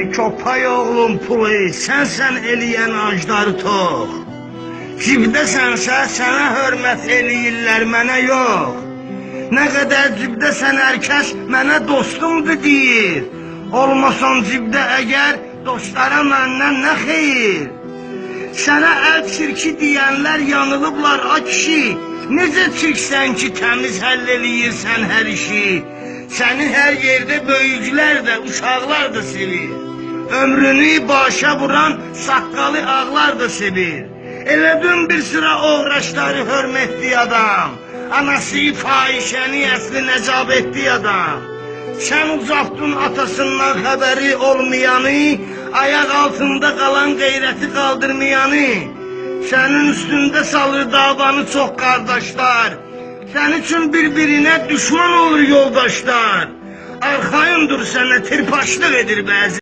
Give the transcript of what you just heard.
Köpək oğlum pulu, sən eləyən acdarı tox. Cibdəsənsə sənə hörmət eləyirlər, mənə yox. Nə qədər cibdəsən hər kəs mənə dostumdur deyir. Olmasan cibdə əgər dostlara məndən nə xeyir? Sənə əl çirki deyənlər yanılıblar a kişi. Necə çirksən ki təmiz həll eləyirsən hər işi? Səni hər yerdə böyüklər də, uşaqlar da sevir. Ömrünü başa vuran saqqalı ağlar da sevir. Elədin bir sıra uğraşları hörmətli adam. Anası fahişəni əsli nəcab etdi adam. Sən uzaqdın atasından xəbəri olmayanı, ayaq altında qalan qeyrəti qaldırmayanı. Sənin üstündə salır davanı çox qardaşlar. Sənin üçün bir-birinə düşman olur yoldaşlar. Arxayın dur sənə tirpaşlıq edir bəzi.